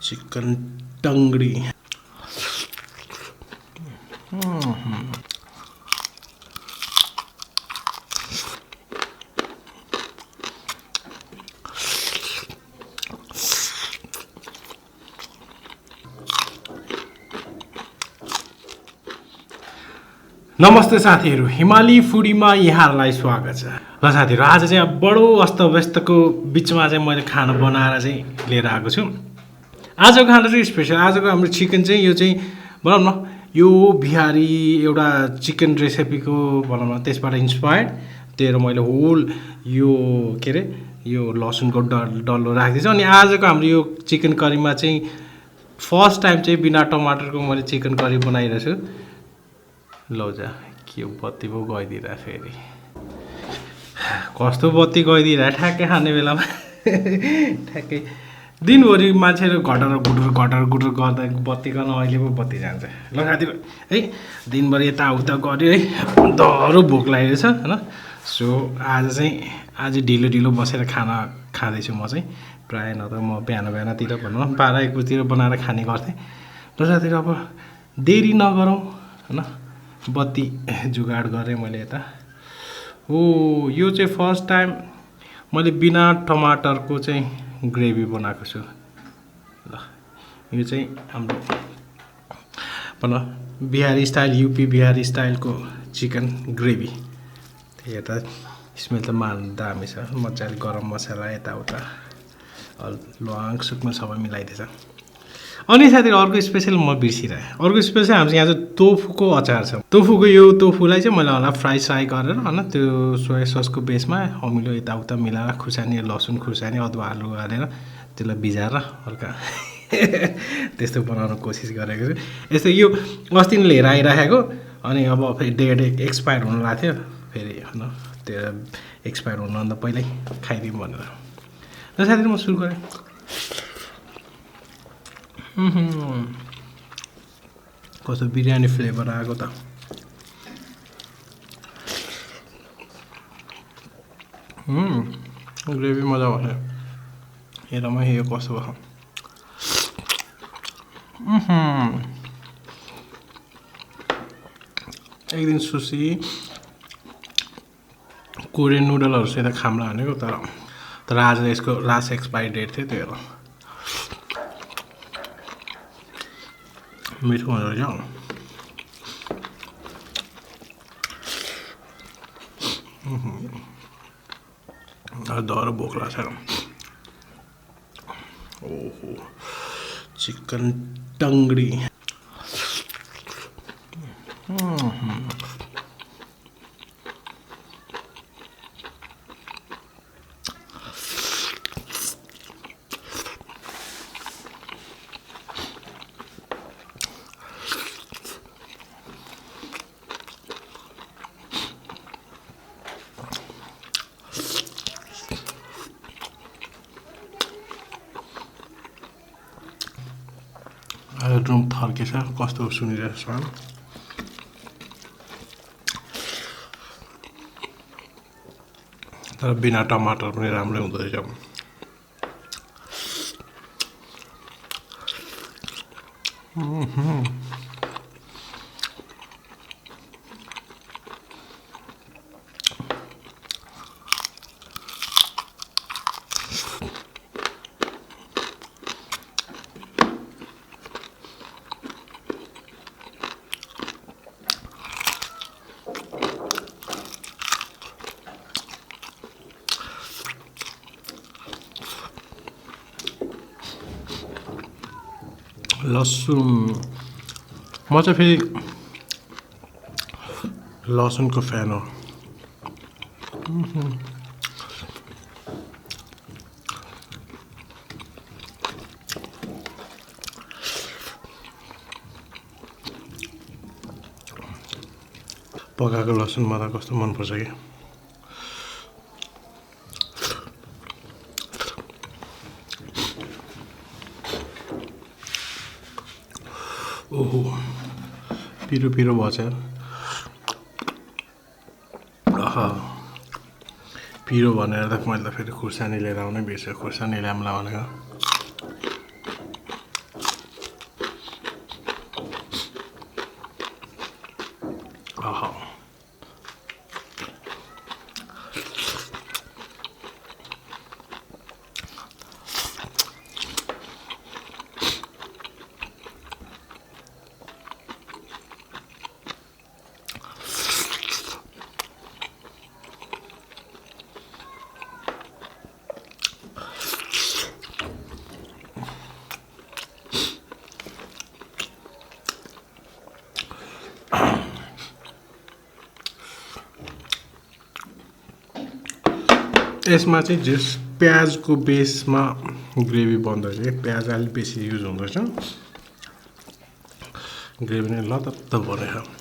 Chicken टंगड़ी नमस्ते साथीहरु, हिमाली फूडीमा यहाँहरुलाई स्वागत छ। ल साथीहरु, आज चाहिँ बडो अस्तव्यस्तको बीचमा चाहिँ मैले खाना बनाएर चाहिँ लिएर आएको छु। आजको खाना चाहिँ स्पेशल। आजको हाम्रो चिकन चाहिँ यो चाहिँ भनौँ न, यो बिहारी एउटा चिकन रेसिपीको भनौँ न त्यसबाट इन्स्पायर्ड त्यही मैले होल यो के रे यो लसुनको डल्लो राख्दिछु। अनि आजको हाम्रो यो चिकन करीमा चाहिँ फर्स्ट टाइम चाहिँ बिना टमाटरको मैले चिकन करी बनाइरहेको छु। लौजा के बत्ती पो गइदिरा फेरि कस्तो बत्ती गइदिरा ठ्याक्कै खाने बेलामा ठ्याक्कै दिनभरि मान्छेहरू घटर गुटर गर्दा बत्ती गर्न अहिले पो बत्ती जान्छ। ल साथीहरु है, दिनभरि यताउता गऱ्यो है, डह्रो भोक लागेको छ हैन। सो आज ढिलो बसेर खाना खाँदैछु म चाहिँ। प्रायः न त म बिहानतिर भनौँ 12-1 बजीतिर बनाएर खाने गर्थेँ। ल साथीहरु, अब देरी नगरौँ हैन, बत्ती जुगाड गरेँ मैले यता। यो चाहिँ फर्स्ट टाइम मैले बिना टमाटरको चाहिँ ग्रेभी बनाएको छु। ल यो चाहिँ हाम्रो भनौँ बिहारी स्टाइल, यूपी बिहारी स्टाइलको चिकन ग्रेभी। यता स्मेल त दामी छ, मजाले गरम मसला यताउता ल्वाङ सुक्न सबै मिलाइदिएछ। अनि साथीहरु अर्को स्पेशल म बिर्सिरहेँ। अर्को स्पेशल हाम्रो यहाँ चाहिँ टोफुको अचार छ। टोफुलाई चाहिँ मैले होला फ्राई गरेर हैन, त्यो सोया ससको बेसमा अमिलो यताउता मिलाएर खुर्सानी, लसुन खुर्सानी, अदुवा आलु हालेर त्यसलाई भिजाएर हल्का त्यस्तो बनाउन कोसिस गरेको छु। यस्तो यो अस्ति नै लिएर आइराखेको, अनि अब फेरि डेट एक्सपायर हुन लाग्थ्यो फेरि हैन, त्यो एक्सपायर हुनुभन्दा पहिल्यै खाइदिउँ भनेर। र साथीहरु म सुरु गरेँ। कस्तो बिरयानी फ्लेभर आएको त। ग्रेभी मजा भयो। हेरमा यो कस्तो भयो। एक दिन सुसी कोरियन नुडलहरुसित खाम्ला भनेको, तर आज यसको लास्ट एक्सपायरी डेट थियो। त्यो मिठो हुँदो रहेछ। डह्रो भोक लाग्छ। ओहो, चिकन टंगड़ी। ड्रम थर्केछ, कस्तो सुनिरहेको छ। तर बिना टमाटर पनि राम्रै हुँदो रहेछ। लसुन म चाहिँ फेरि लसुनको फ्यान हो। पकाएको लसुन मलाई कस्तो मनपर्छ कि। ओहो, पिरो भएछ। पिरो भनेर त मैले त फेरि खुर्सानी लिएर आउनै बिर्सेँ। खुर्सानी ल्याम्ला भनेको यसमा चाहिँ जस प्याजको बेसमा ग्रेभी बन्दैछ कि प्याज अलिक बेसी युज हुँदैछ ग्रेभी नै लतत्त बनेछ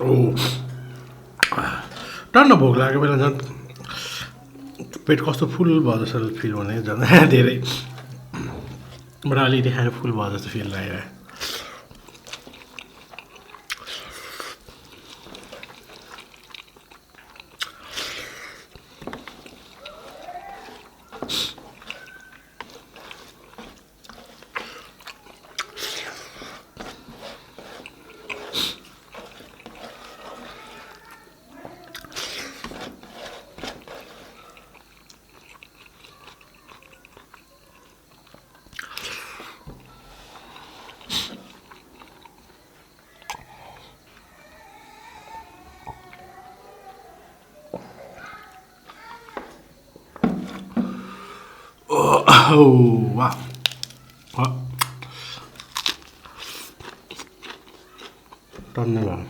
ओ टन्न भोक लागेको बेला झन् पेट कस्तो फुल भयो जस्तो फिल हुने झन् धेरै बट अलिकति खानु फुल भयो जस्तो फिल लागिरहेको Oh, wow. What? Don't know.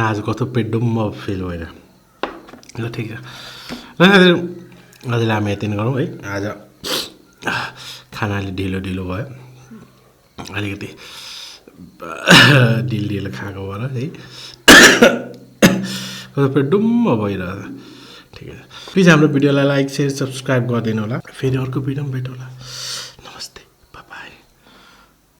आज कस्तो पेट डुम्म फिल भएर ल ठिक छ ल हजुर हामी यति नै गरौँ है आज खाना अलि ढिलो ढिलो भयो अलिकति ढिलो खाएको भएर है कस्तो पेट डुम्म भइरहेछ ठिक छ प्लिज हाम्रो भिडियोलाई लाइक सेयर सब्सक्राइब गरिदिनु होला फेरि अर्को भिडियोमा भेटौँला